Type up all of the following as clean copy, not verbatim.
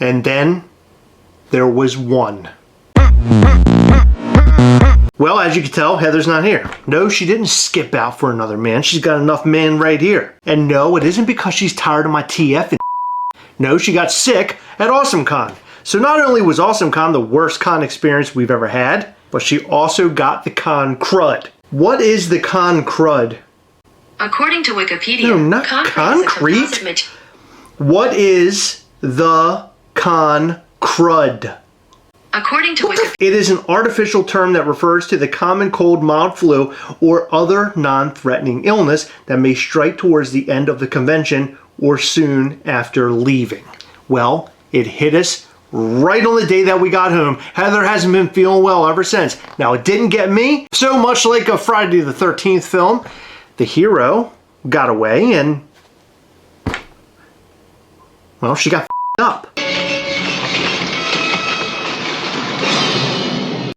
And then there was one. Well, as you can tell, Heather's not here. No, she didn't skip out for another man. She's got enough men right here. And no, it isn't because she's tired of my TF and no, she got sick at AwesomeCon. So not only was AwesomeCon the worst con experience we've ever had, but she also got the con crud. What is the con crud? According to Wikipedia, no, not concrete. What is the con crud? According to Wikipedia, it is an artificial term that refers to the common cold, mild flu, or other non-threatening illness that may strike towards the end of the convention or soon after leaving. Well, it hit us right on the day that we got home. Heather hasn't been feeling well ever since. Now, it didn't get me. So much like a Friday the 13th film, the hero got away and, well, she got up.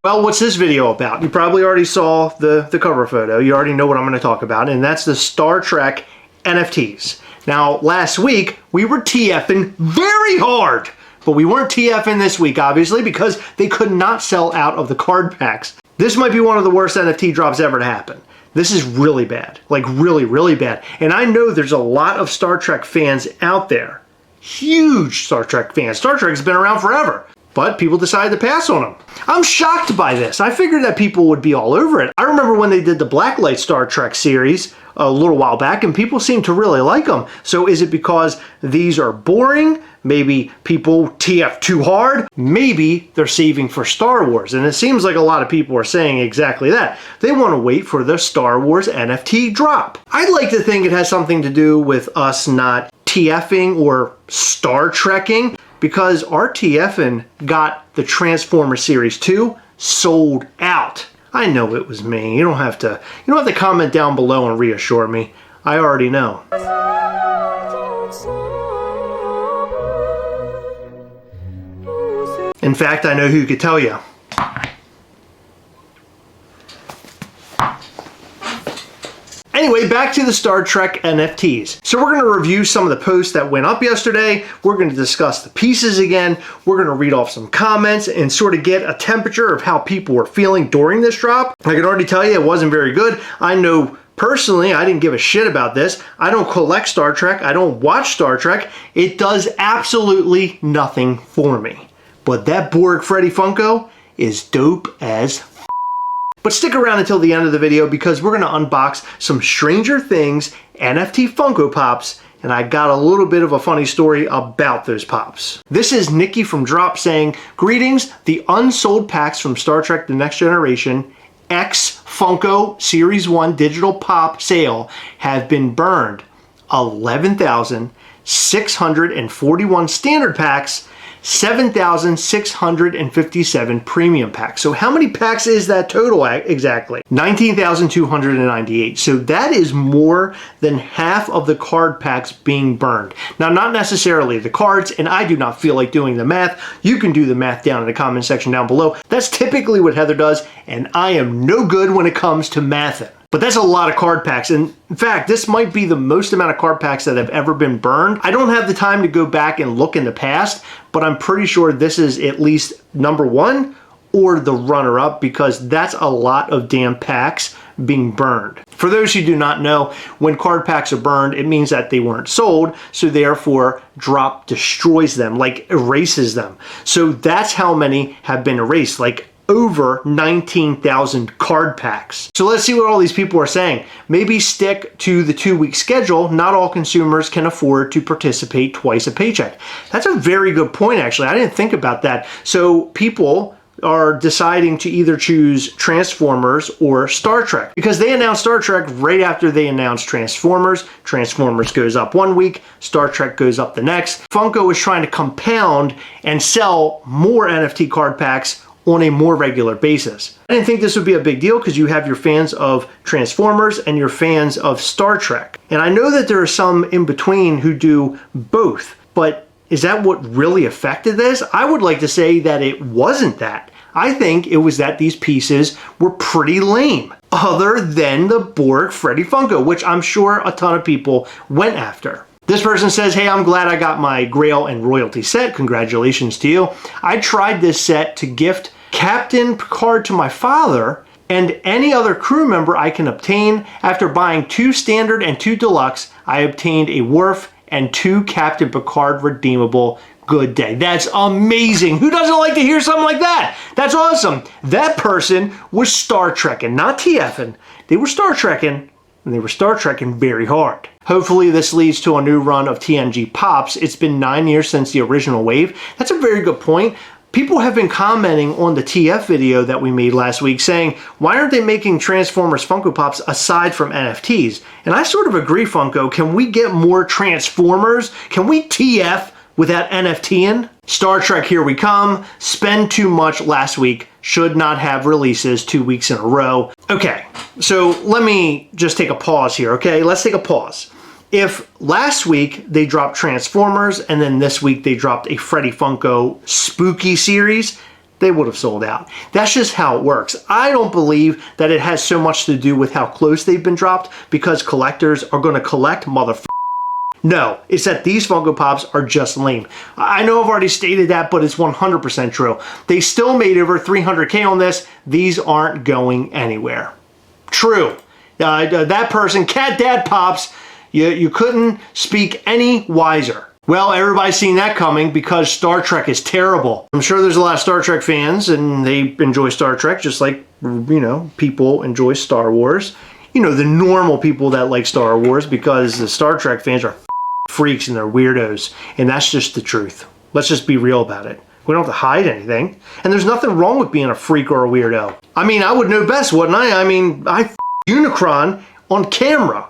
Well, what's this video about? You probably already saw the cover photo. You already know what I'm going to talk about, and that's the Star Trek NFTs. Now, last week, we were TFing very hard, but we weren't TFing this week, obviously, because they could not sell out of the card packs. This might be one of the worst NFT drops ever to happen. This is really bad, like really, really bad. And I know there's a lot of Star Trek fans out there, huge Star Trek fans. Star Trek's been around forever. But people decided to pass on them. I'm shocked by this. I figured that people would be all over it. I remember when they did the Blacklight Star Trek series a little while back, and people seemed to really like them. So is it because these are boring? Maybe people TF too hard? Maybe they're saving for Star Wars. And it seems like a lot of people are saying exactly that. They want to wait for the Star Wars NFT drop. I'd like to think it has something to do with us not TFing or Star Trekking, because our TFing got the Transformers Series 2 sold out. I know it was me. You don't have to comment down below and reassure me. I already know. In fact, I know who could tell you. Anyway, back to the Star Trek NFTs. So we're going to review some of the posts that went up yesterday. We're going to discuss the pieces again. We're going to read off some comments and sort of get a temperature of how people were feeling during this drop. I can already tell you it wasn't very good. I know personally, I didn't give a shit about this. I don't collect Star Trek. I don't watch Star Trek. It does absolutely nothing for me. But that Borg Freddy Funko is dope as f***. But stick around until the end of the video because we're going to unbox some Stranger Things NFT Funko Pops, and I got a little bit of a funny story about those pops. This is Nikki from Drop saying, "Greetings, the unsold packs from Star Trek The Next Generation X Funko Series 1 digital pop sale have been burned. 11,641 standard packs, 7,657 premium packs." So how many packs is that total exactly? 19,298. So that is more than half of the card packs being burned. Now, not necessarily the cards, and I do not feel like doing the math. You can do the math down in the comment section down below. That's typically what Heather does, and I am no good when it comes to mathing. But that's a lot of card packs, and in fact, this might be the most amount of card packs that have ever been burned. I don't have the time to go back and look in the past, but I'm pretty sure this is at least number one or the runner-up, because that's a lot of damn packs being burned. For those who do not know, when card packs are burned, it means that they weren't sold, so therefore Drop destroys them, like erases them. So that's how many have been erased, like over 19,000 card packs. So let's see what all these people are saying. Maybe stick to the 2-week schedule. Not all consumers can afford to participate twice a paycheck. That's a very good point, actually. I didn't think about that. So people are deciding to either choose Transformers or Star Trek, because they announced Star Trek right after they announced Transformers. Transformers goes up 1 week, Star Trek goes up the next. Funko is trying to compound and sell more NFT card packs on a more regular basis. I didn't think this would be a big deal because you have your fans of Transformers and your fans of Star Trek. And I know that there are some in between who do both, but is that what really affected this? I would like to say that it wasn't that. I think it was that these pieces were pretty lame, other than the Borg Freddy Funko, which I'm sure a ton of people went after. This person says, hey, I'm glad I got my Grail and Royalty set. Congratulations to you. I tried this set to gift Captain Picard to my father and any other crew member I can obtain. After buying 2 standard and 2 deluxe, I obtained a Worf and 2 Captain Picard redeemable. Good day. That's amazing. Who doesn't like to hear something like that? That's awesome. That person was Star Trekking, not TFing. They were Star Trekking, and they were Star Trekking very hard. Hopefully this leads to a new run of TNG Pops. It's been 9 years since the original wave. That's a very good point. People have been commenting on the TF video that we made last week saying, why aren't they making Transformers Funko Pops aside from NFTs? And I sort of agree, Funko. Can we get more Transformers? Can we TF without NFTing? Star Trek Here We Come. Spend too much last week. Should not have releases 2 weeks in a row. Okay, so let me just take a pause here, okay? Let's take a pause. If last week they dropped Transformers and then this week they dropped a Freddy Funko spooky series, they would have sold out. That's just how it works. I don't believe that it has so much to do with how close they've been dropped because collectors are going to collect motherfuckers. No, it's that these Funko Pops are just lame. I know I've already stated that, but it's 100% true. They still made over 300K on this. These aren't going anywhere. True. That person, Cat Dad Pops, you couldn't speak any wiser. Well, everybody's seen that coming because Star Trek is terrible. I'm sure there's a lot of Star Trek fans and they enjoy Star Trek just like, you know, people enjoy Star Wars. You know, the normal people that like Star Wars because the Star Trek fans are freaks and they're weirdos. And that's just the truth. Let's just be real about it. We don't have to hide anything. And there's nothing wrong with being a freak or a weirdo. I mean, I would know best, wouldn't I? I mean, I Unicron on camera.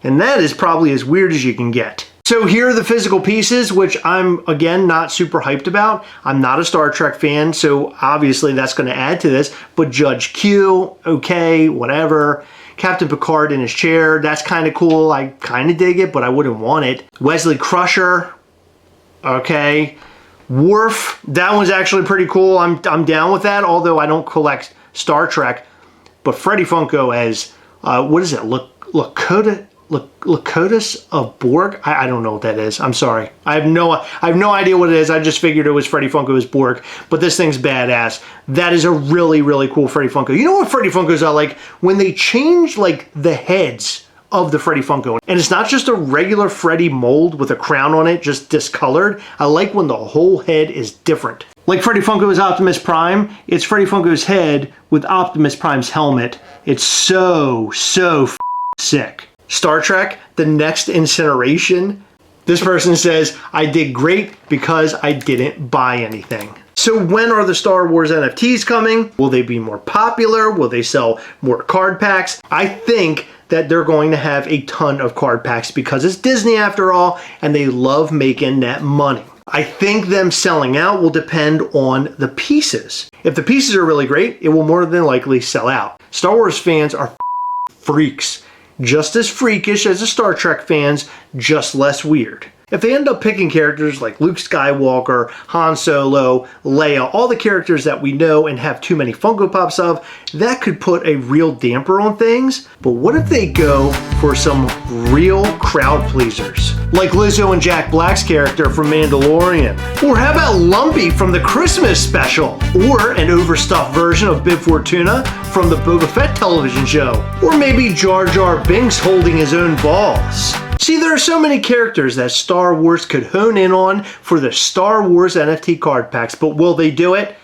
And that is probably as weird as you can get. So here are the physical pieces, which I'm, again, not super hyped about. I'm not a Star Trek fan, so obviously that's going to add to this. But Judge Q, okay, whatever. Captain Picard in his chair, that's kind of cool. I kind of dig it, but I wouldn't want it. Wesley Crusher, okay. Worf, that one's actually pretty cool. I'm down with that, although I don't collect Star Trek. But Freddy Funko as, what is it, Lakotas of Borg? I don't know what that is. I'm sorry. I have no idea what it is. I just figured it was Freddy Funko as Borg. But this thing's badass. That is a really, really cool Freddy Funko. You know what Freddy Funkos are like? When they change like the heads of the Freddy Funko. And it's not just a regular Freddy mold with a crown on it, just discolored. I like when the whole head is different. Like Freddy Funko is Optimus Prime. It's Freddy Funko's head with Optimus Prime's helmet. It's so sick. Star Trek, The Next Incineration. This person says, I did great because I didn't buy anything. So when are the Star Wars NFTs coming? Will they be more popular? Will they sell more card packs? I think that they're going to have a ton of card packs because it's Disney after all, and they love making that money. I think them selling out will depend on the pieces. If the pieces are really great, it will more than likely sell out. Star Wars fans are freaks. Just as freakish as the Star Trek fans, just less weird. If they end up picking characters like Luke Skywalker, Han Solo, Leia, all the characters that we know and have too many Funko Pops of, that could put a real damper on things. But what if they go for some real crowd pleasers? Like Lizzo and Jack Black's character from Mandalorian. Or how about Lumpy from the Christmas special? Or an overstuffed version of Bib Fortuna from the Boba Fett television show? Or maybe Jar Jar Binks holding his own balls? See, there are so many characters that Star Wars could hone in on for the Star Wars NFT card packs, but will they do it?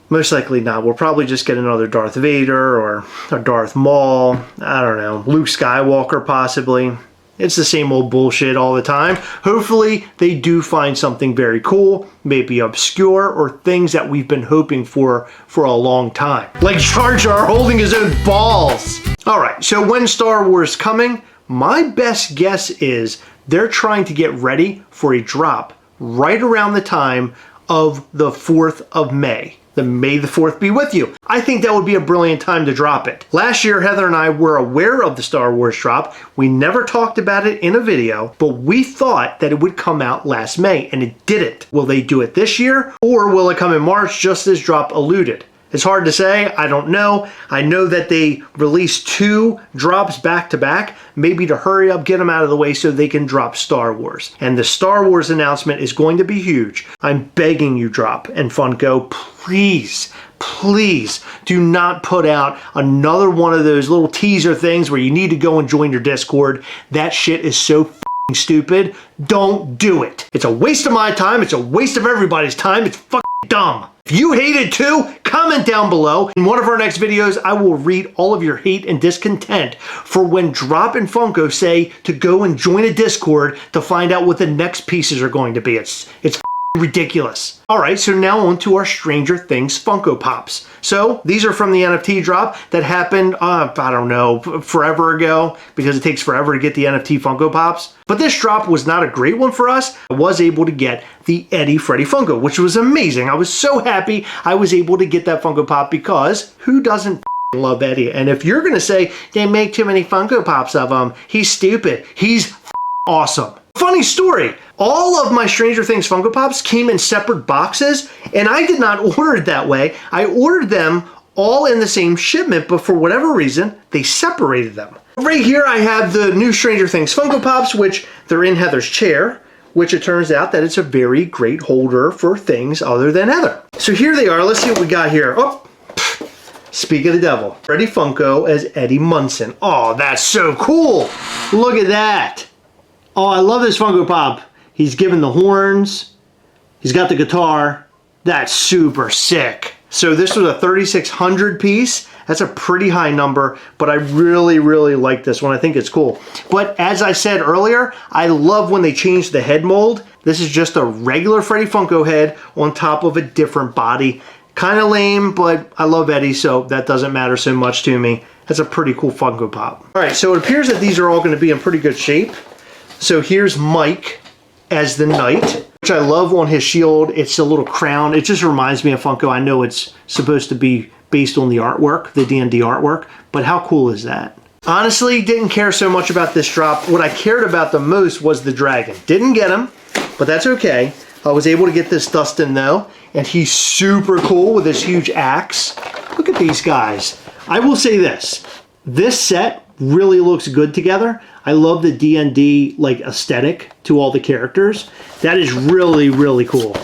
Most likely not. We'll probably just get another Darth Vader or a Darth Maul. I don't know. Luke Skywalker possibly. It's the same old bullshit all the time. Hopefully they do find something very cool, maybe obscure, or things that we've been hoping for a long time. Like Jar Jar holding his own balls. All right, so when Star Wars coming? My best guess is they're trying to get ready for a drop right around the time of the 4th of May. The May the 4th be with you. I think that would be a brilliant time to drop it. Last year, Heather and I were aware of the Star Wars drop. We never talked about it in a video, but we thought that it would come out last May, and it didn't. Will they do it this year, or will it come in March just as drop alluded? It's hard to say. I don't know. I know that they released 2 drops back to back, maybe to hurry up, get them out of the way so they can drop Star Wars. And the Star Wars announcement is going to be huge. I'm begging you, Drop and Funko, please, please do not put out another one of those little teaser things where you need to go and join your Discord. That shit is so f***ing stupid. Don't do it. It's a waste of my time. It's a waste of everybody's time. It's fucking dumb. If you hate it too, comment down below. In one of our next videos, I will read all of your hate and discontent for when Drop and Funko say to go and join a Discord to find out what the next pieces are going to be. It's ridiculous. All right, so now on to our Stranger Things Funko Pops. So these are from the NFT drop that happened, I don't know, forever ago, because it takes forever to get the NFT Funko Pops. But this drop was not a great one for us. I was able to get the Eddie Freddy Funko, which was amazing. I was so happy I was able to get that Funko Pop because who doesn't love Eddie? And if you're gonna say they make too many Funko Pops of him, he's stupid. He's awesome. Funny story, all of my Stranger Things Funko Pops came in separate boxes, and I did not order it that way. I ordered them all in the same shipment, but for whatever reason, they separated them. Right here, I have the new Stranger Things Funko Pops, which they're in Heather's chair, which it turns out that it's a very great holder for things other than Heather. So here they are. Let's see what we got here. Oh, speak of the devil. Freddy Funko as Eddie Munson. Oh, that's so cool. Look at that. Oh, I love this Funko Pop. He's given the horns. He's got the guitar. That's super sick. So this was a 3,600 piece. That's a pretty high number, but I really, really like this one. I think it's cool. But as I said earlier, I love when they change the head mold. This is just a regular Freddy Funko head on top of a different body. Kind of lame, but I love Eddie, so that doesn't matter so much to me. That's a pretty cool Funko Pop. All right, so it appears that these are all going to be in pretty good shape. So here's Mike as the knight, which I love on his shield. It's a little crown. It just reminds me of Funko. I know it's supposed to be based on the artwork, the D&D artwork, but how cool is that? Honestly, didn't care so much about this drop. What I cared about the most was the dragon. Didn't get him, but that's okay. I was able to get this Dustin though, and he's super cool with his huge axe. Look at these guys. I will say this set really looks good together. I love the D&D like aesthetic to all the characters. That is really, really cool.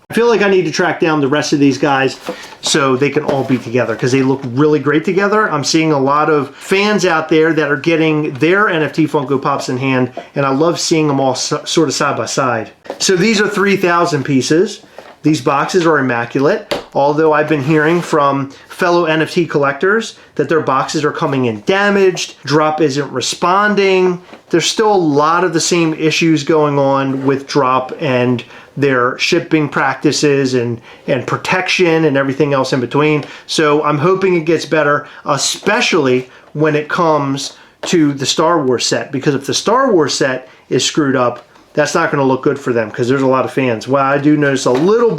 I feel like I need to track down the rest of these guys so they can all be together because they look really great together. I'm seeing a lot of fans out there that are getting their NFT Funko Pops in hand, and I love seeing them all sort of side by side. So these are 3,000 pieces. These boxes are immaculate, although I've been hearing from fellow NFT collectors that their boxes are coming in damaged, Drop isn't responding. There's still a lot of the same issues going on with Drop and their shipping practices and protection and everything else in between. So I'm hoping it gets better, especially when it comes to the Star Wars set, because if the Star Wars set is screwed up, that's not going to look good for them because there's a lot of fans. Well, I do notice there's a little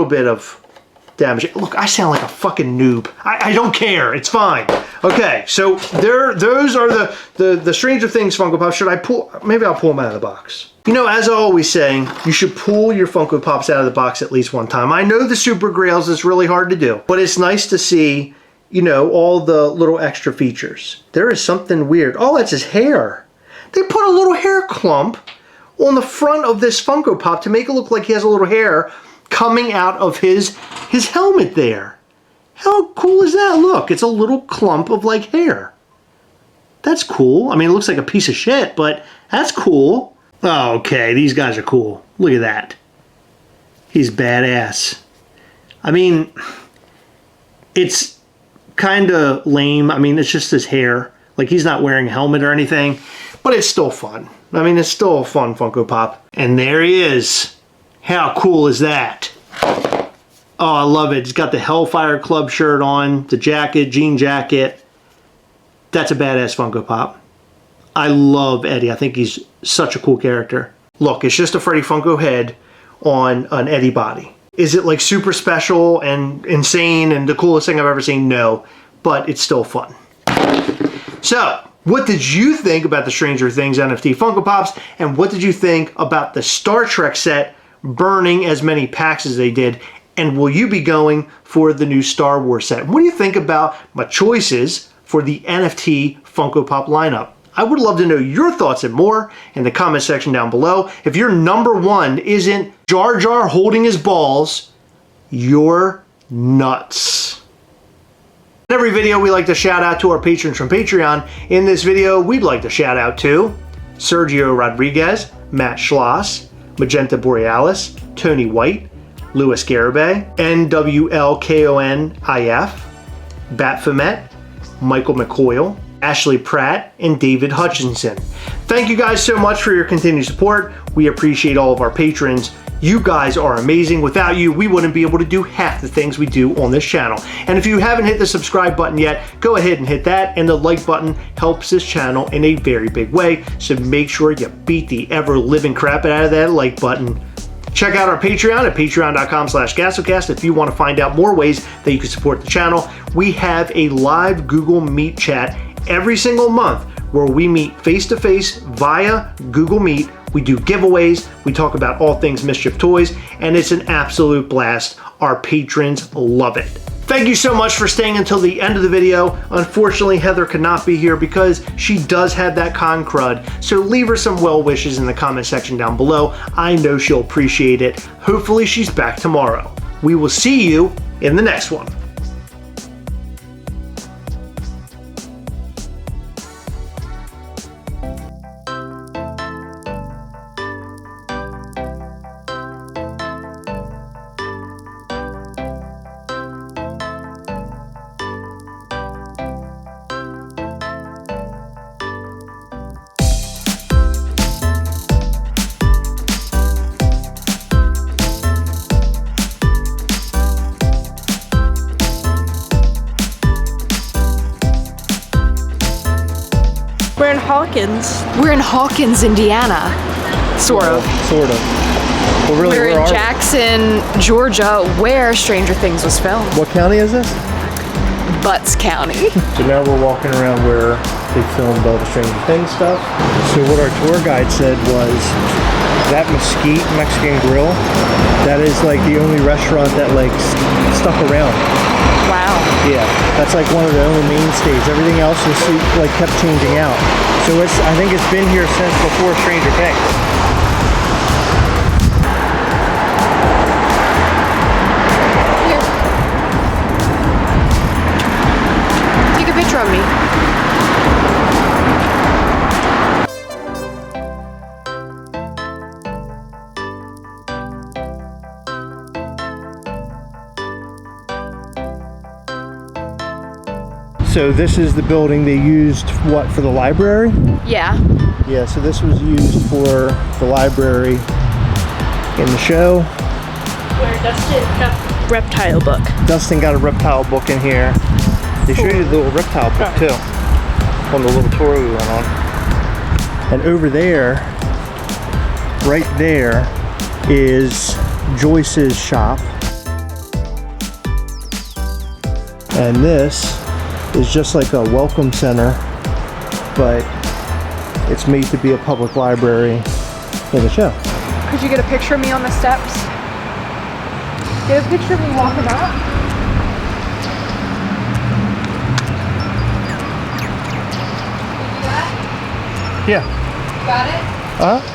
bit of damage. Look, I sound like a fucking noob. I don't care. It's fine. Okay, so those are the Stranger Things Funko Pops. Should I pull? Maybe I'll pull them out of the box. You know, as I always say, you should pull your Funko Pops out of the box at least one time. I know the Super Grails is really hard to do, but it's nice to see, you know, all the little extra features. There is something weird. Oh, that's his hair. They put a little hair clump on the front of this Funko Pop to make it look like he has a little hair coming out of his helmet there. How cool is that? Look, it's a little clump of like hair. That's cool. I mean, it looks like a piece of shit, but that's cool. Oh, okay, these guys are cool. Look at that. He's badass. I mean, it's kind of lame. I mean, it's just his hair. Like, he's not wearing a helmet or anything, but it's still fun. I mean, it's still a fun Funko Pop. And there he is. How cool is that? Oh, I love it. He's got the Hellfire Club shirt on, the jacket, jean jacket. That's a badass Funko Pop. I love Eddie. I think he's such a cool character. Look, it's just a Freddy Funko head on an Eddie body. Is it like super special and insane and the coolest thing I've ever seen? No, but it's still fun. So, what did you think about the Stranger Things NFT Funko Pops? And what did you think about the Star Trek set burning as many packs as they did? And will you be going for the new Star Wars set? What do you think about my choices for the NFT Funko Pop lineup? I would love to know your thoughts and more in the comment section down below. If your number one isn't Jar Jar holding his balls, you're nuts. In every video, we like to shout out to our patrons from Patreon. In this video, we'd like to shout out to Sergio Rodriguez, Matt Schloss, Magenta Borealis, Tony White, Louis Garibay, NWLKONIF, Batfamet, Michael McCoyle, Ashley Pratt, and David Hutchinson. Thank you guys so much for your continued support. We appreciate all of our patrons. You guys are amazing. Without you, we wouldn't be able to do half the things we do on this channel. And if you haven't hit the subscribe button yet, go ahead and hit that, and the like button helps this channel in a very big way, so make sure you beat the ever-living crap out of that like button. Check out our Patreon at patreon.com/Gastlecast if you want to find out more ways that you can support the channel. We have a live Google Meet chat every single month where we meet face-to-face via Google Meet. We do giveaways, we talk about all things Mischief Toys, and it's an absolute blast. Our patrons love it. Thank you so much for staying until the end of the video. Unfortunately, Heather could not be here because she does have that con crud, so leave her some well wishes in the comment section down below. I know she'll appreciate it. Hopefully she's back tomorrow. We will see you in the next one. We're in Hawkins. We're in Hawkins, Indiana. Sort of. Sort of. Well, really, We're in Jackson, Georgia, where Stranger Things was filmed. What county is this? Butts County. So now we're walking around where they filmed all the Stranger Things stuff. So what our tour guide said was that Mesquite Mexican Grill, that is like the only restaurant that like stuck around. Wow. Yeah, that's like one of the only mainstays. Everything else is like kept changing out. So I think it's been here since before Stranger Things. Here. Take a picture of me. So this is the building they used, what, for the library? Yeah. Yeah, so this was used for the library in the show. Where Dustin got a reptile book. Dustin got a reptile book in here. They showed you the little reptile book too, on the little tour we went on. And over there, right there, is Joyce's shop. And this is just like a welcome center, but it's made to be a public library in the show. Could you get a picture of me on the steps? Get a picture of me walking up? Yeah. Got it? Uh-huh.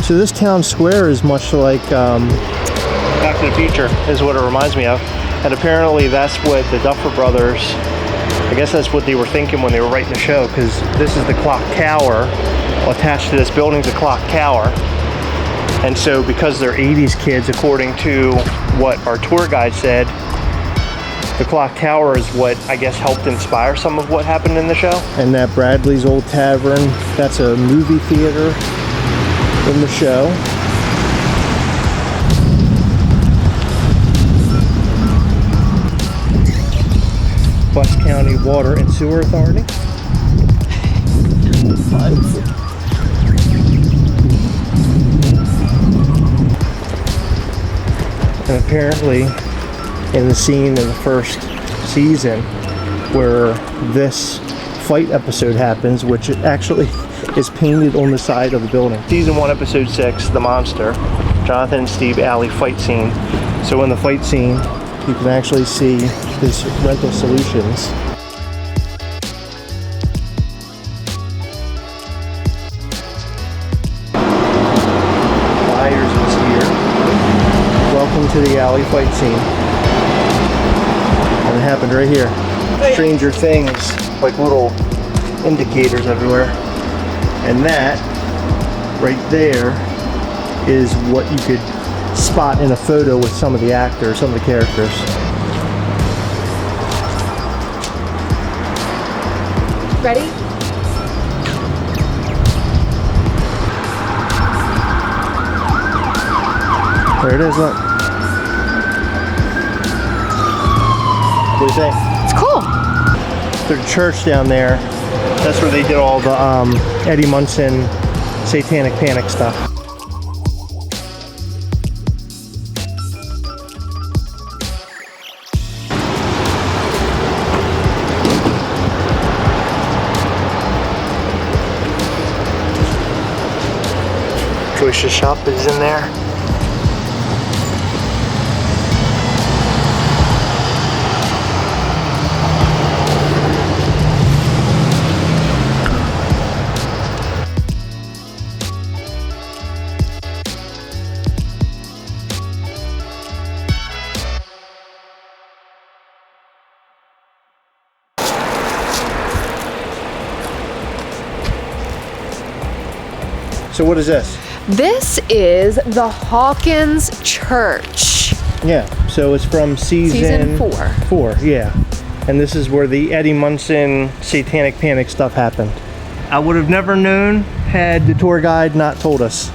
So this town square is much like Back to the Future, is what it reminds me of. And apparently that's what the Duffer Brothers, I guess that's what they were thinking when they were writing the show, because this is the clock tower. Attached to this building's a clock tower. And so because they're 80s kids, according to what our tour guide said, the clock tower is what I guess helped inspire some of what happened in the show. And that Bradley's Old Tavern, that's a movie theater in the show. Bucks County Water and Sewer Authority. And apparently in the scene in the first season where this fight episode happens, which actually is painted on the side of the building. Season 1, Episode 6, The Monster. Jonathan and Steve Alley fight scene. So in the fight scene, you can actually see this Rental Solutions. Myers is here. Welcome to the alley fight scene. And it happened right here. Stranger Things, like little indicators everywhere. And that right there is what you could spot in a photo with some of the actors, some of the characters. Ready? There it is, look. What do you think? It's cool. There's a church down there. That's where they did all the Eddie Munson Satanic Panic stuff. Joyce's shop is in there. So what is this? This is the Hawkins Church. Yeah, so it's from season 4. 4, yeah. And this is where the Eddie Munson Satanic Panic stuff happened. I would have never known had the tour guide not told us.